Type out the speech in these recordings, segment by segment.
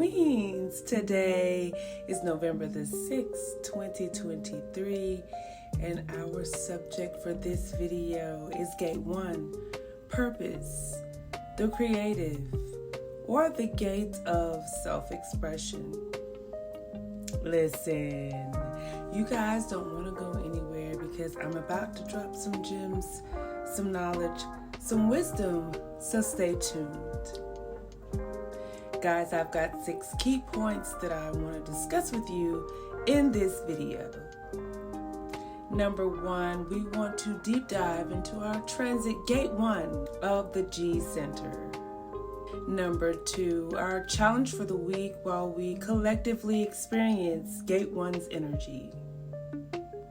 Queens. Today is November the 6th, 2023, and our subject for this video is Gate 1, Purpose, the Creative, or the Gate of Self-Expression. Listen, you guys don't want to go anywhere because I'm about to drop some gems, some knowledge, some wisdom, so stay tuned. Guys, I've got 6 key points that I want to discuss with you in this video. Number 1, we want to deep dive into our transit Gate 1 of the G Center. Number 2, our challenge for the week while we collectively experience Gate 1's energy.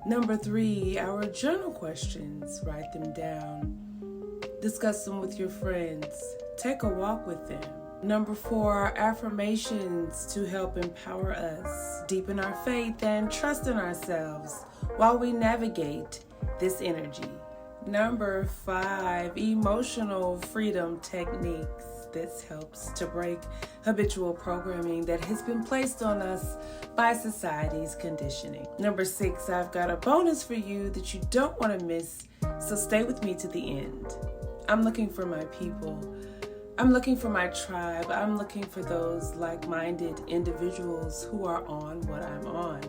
Number 3, our journal questions. Write them down. Discuss them with your friends. Take a walk with them. Number 4, our affirmations to help empower us, deepen our faith, and trust in ourselves while we navigate this energy. Number 5, emotional freedom techniques. This helps to break habitual programming that has been placed on us by society's conditioning. Number 6, I've got a bonus for you that you don't want to miss, so stay with me to the end. I'm looking for my people. I'm looking for my tribe. I'm looking for those like-minded individuals who are on what I'm on.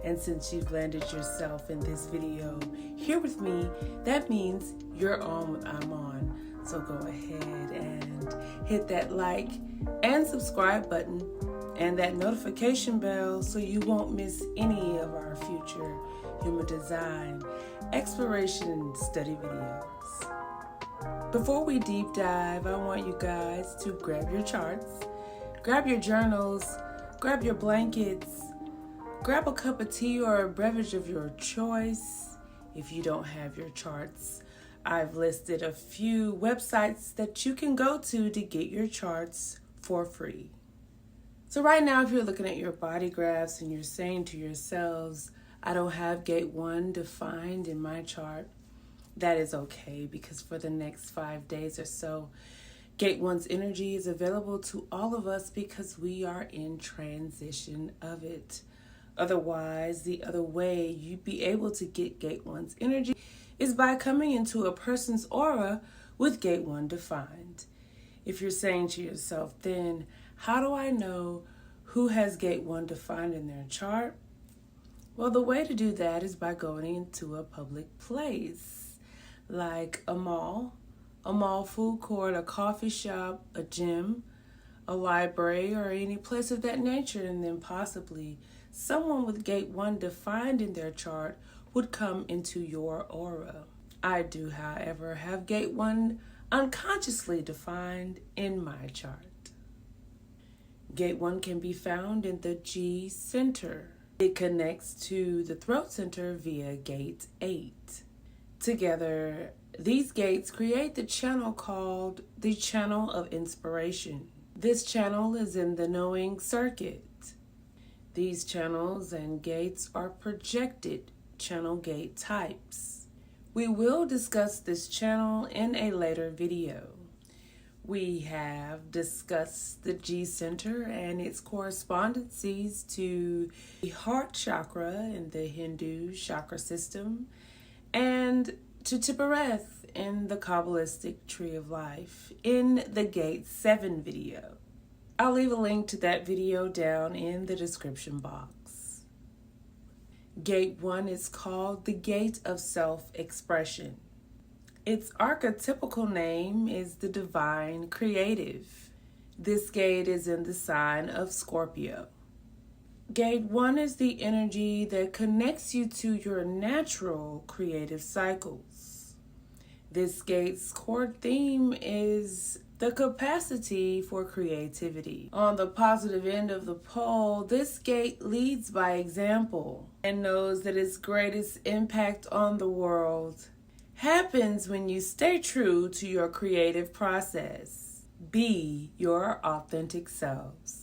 And since you've landed yourself in this video here with me, that means you're on what I'm on. So go ahead and hit that like and subscribe button and that notification bell so you won't miss any of our future human design exploration study videos. Before we deep dive, I want you guys to grab your charts, grab your journals, grab your blankets, grab a cup of tea or a beverage of your choice. If you don't have your charts, I've listed a few websites that you can go to get your charts for free. So right now, if you're looking at your body graphs and you're saying to yourselves, I don't have Gate 1 defined in my chart, that is okay, because for the next 5 days or so, Gate 1's energy is available to all of us because we are in transition of it. Otherwise, the other way you'd be able to get Gate 1's energy is by coming into a person's aura with Gate 1 defined. If you're saying to yourself, then how do I know who has Gate 1 defined in their chart? Well, the way to do that is by going into a public place, like a mall food court, a coffee shop, a gym, a library, or any place of that nature, and then possibly someone with Gate 1 defined in their chart would come into your aura. I do, however, have Gate 1 unconsciously defined in my chart. Gate 1 can be found in the G Center. It connects to the throat center via Gate 8. Together, these gates create the channel called the Channel of Inspiration. This channel is in the knowing circuit. These channels and gates are projected channel gate types. We will discuss this channel in a later video. We have discussed the G Center and its correspondences to the heart chakra in the Hindu chakra system and to Tibereth in the Qabalistic tree of life in the Gate 7 video. I'll leave a link to that video down in the description box. Gate 1 is called the Gate of Self-Expression. Its archetypical name is the Divine Creative. This gate is in the sign of Scorpio. Gate 1 is the energy that connects you to your natural creative cycles. This gate's core theme is the capacity for creativity. On the positive end of the pole, this gate leads by example and knows that its greatest impact on the world happens when you stay true to your creative process. Be your authentic selves.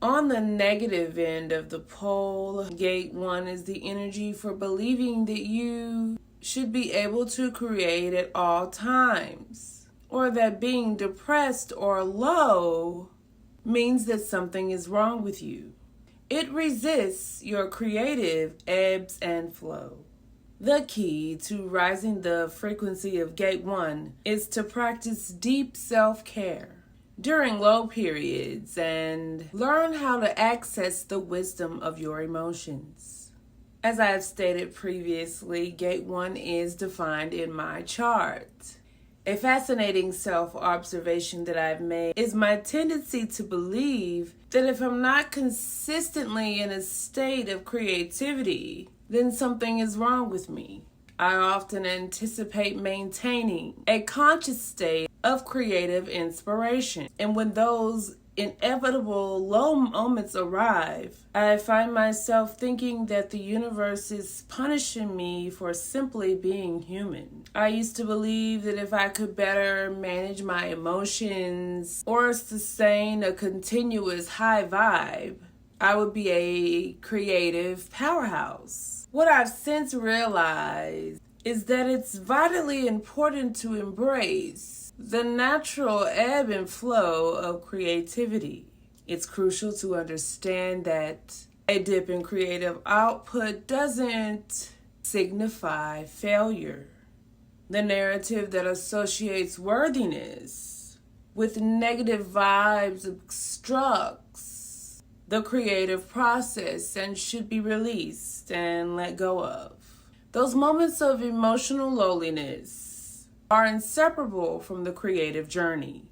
On the negative end of the pole, Gate 1 is the energy for believing that you should be able to create at all times, or that being depressed or low means that something is wrong with you. It resists your creative ebbs and flow. The key to rising the frequency of Gate 1 is to practice deep self-care during low periods and learn how to access the wisdom of your emotions. As I have stated previously, Gate 1 is defined in my chart. A fascinating self-observation that I've made is my tendency to believe that if I'm not consistently in a state of creativity, then something is wrong with me. I often anticipate maintaining a conscious state of creative inspiration. And when those inevitable low moments arrive, I find myself thinking that the universe is punishing me for simply being human. I used to believe that if I could better manage my emotions or sustain a continuous high vibe, I would be a creative powerhouse. What I've since realized is that it's vitally important to embrace the natural ebb and flow of creativity. It's crucial to understand that a dip in creative output doesn't signify failure. The narrative that associates worthiness with negative vibes obstructs the creative process and should be released and let go of. Those moments of emotional lowliness are inseparable from the creative journey.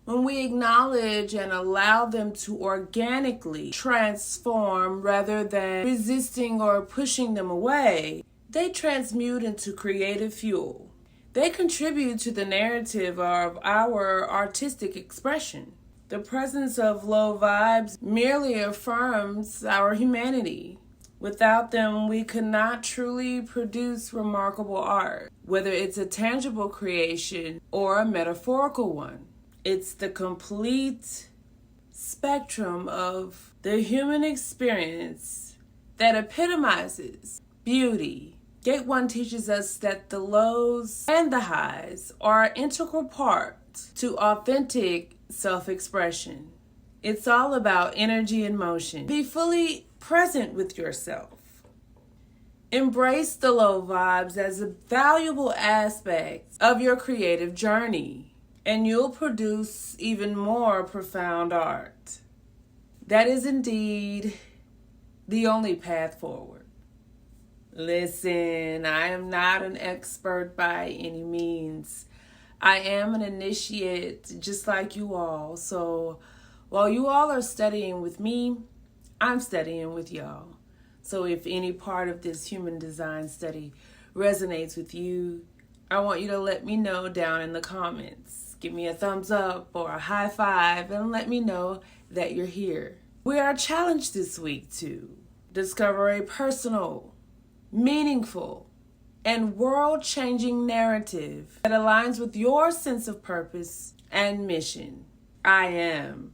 When we acknowledge and allow them to organically transform rather than resisting or pushing them away, they transmute into creative fuel. They contribute to the narrative of our artistic expression. The presence of low vibes merely affirms our humanity. Without them, we could not truly produce remarkable art, whether it's a tangible creation or a metaphorical one. It's the complete spectrum of the human experience that epitomizes beauty. Gate 1 teaches us that the lows and the highs are an integral part to authentic self-expression. It's all about energy and motion. Be fully present with yourself. Embrace the low vibes as a valuable aspect of your creative journey, and you'll produce even more profound art. That is indeed the only path forward. Listen, I am not an expert by any means. I am an initiate just like you all. So while you all are studying with me, I'm studying with y'all. So if any part of this human design study resonates with you, I want you to let me know down in the comments. Give me a thumbs up or a high five and let me know that you're here. We are challenged this week to discover a personal, meaningful, and world-changing narrative that aligns with your sense of purpose and mission. I am.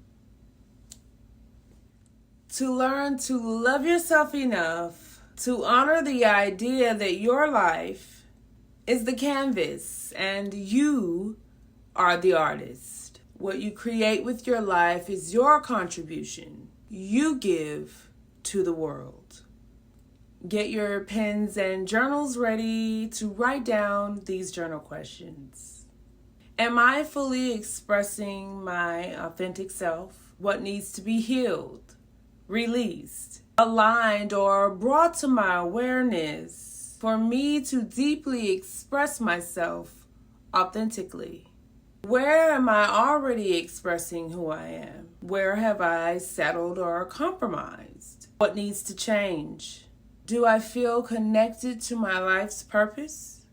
To learn to love yourself enough to honor the idea that your life is the canvas and you are the artist. What you create with your life is your contribution you give to the world. Get your pens and journals ready to write down these journal questions. Am I fully expressing my authentic self? What needs to be healed, released, aligned, or brought to my awareness for me to deeply express myself authentically? Where am I already expressing who I am? Where have I settled or compromised? What needs to change? Do I feel connected to my life's purpose?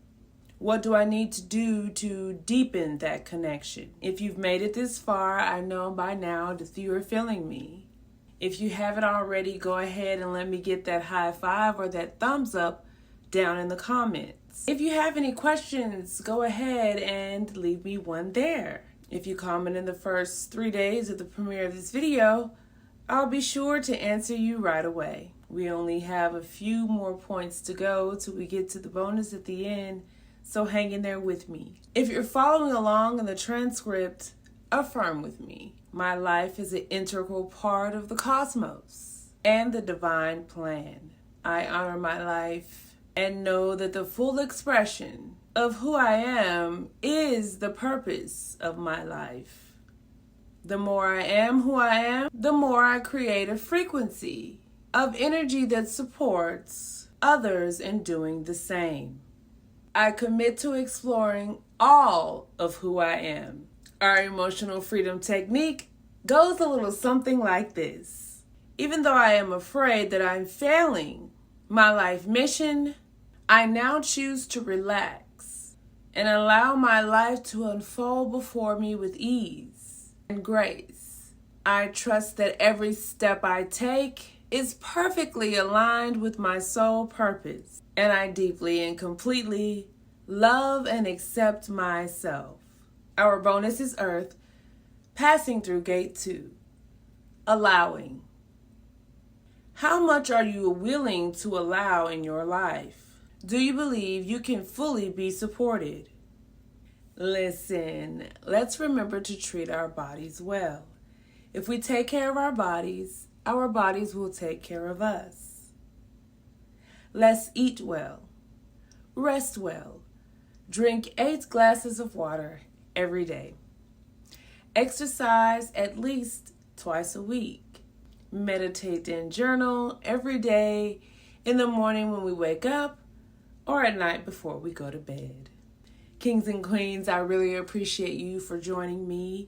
What do I need to do to deepen that connection? If you've made it this far, I know by now that you are feeling me. If you haven't already, go ahead and let me get that high five or that thumbs up down in the comments. If you have any questions, go ahead and leave me one there. If you comment in the first 3 days of the premiere of this video, I'll be sure to answer you right away. We only have a few more points to go till we get to the bonus at the end, so hang in there with me. If you're following along in the transcript, Affirm with me. My life is an integral part of the cosmos and the divine plan. I honor my life and know that the full expression of who I am is the purpose of my life. The more I am who I am, the more I create a frequency of energy that supports others in doing the same. I commit to exploring all of who I am. Our emotional freedom technique goes a little something like this. Even though I am afraid that I'm failing my life mission, I now choose to relax and allow my life to unfold before me with ease and grace. I trust that every step I take is perfectly aligned with my soul purpose, and I deeply and completely love and accept myself. Our bonus is Earth, passing through Gate 2, allowing. How much are you willing to allow in your life? Do you believe you can fully be supported? Listen, let's remember to treat our bodies well. If we take care of our bodies will take care of us. Let's eat well, rest well, drink 8 glasses of water every day. Exercise at least twice a week. Meditate and journal every day, in the morning when we wake up or at night before we go to bed. Kings and queens, I really appreciate you for joining me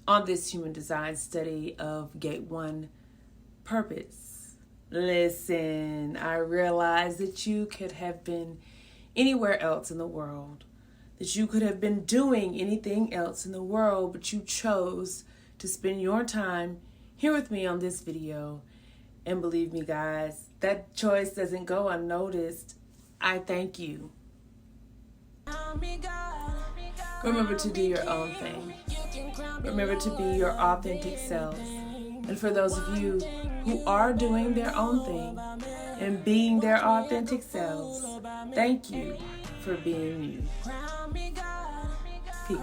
on this human design study of Gate 1 Purpose. Listen, I realize that you could have been anywhere else in the world, that you could have been doing anything else in the world, but you chose to spend your time here with me on this video. And believe me, guys, that choice doesn't go unnoticed. I thank you. Remember to do your own thing. Remember to be your authentic self. And for those of you who are doing their own thing and being their authentic selves, thank you for being you. Peace.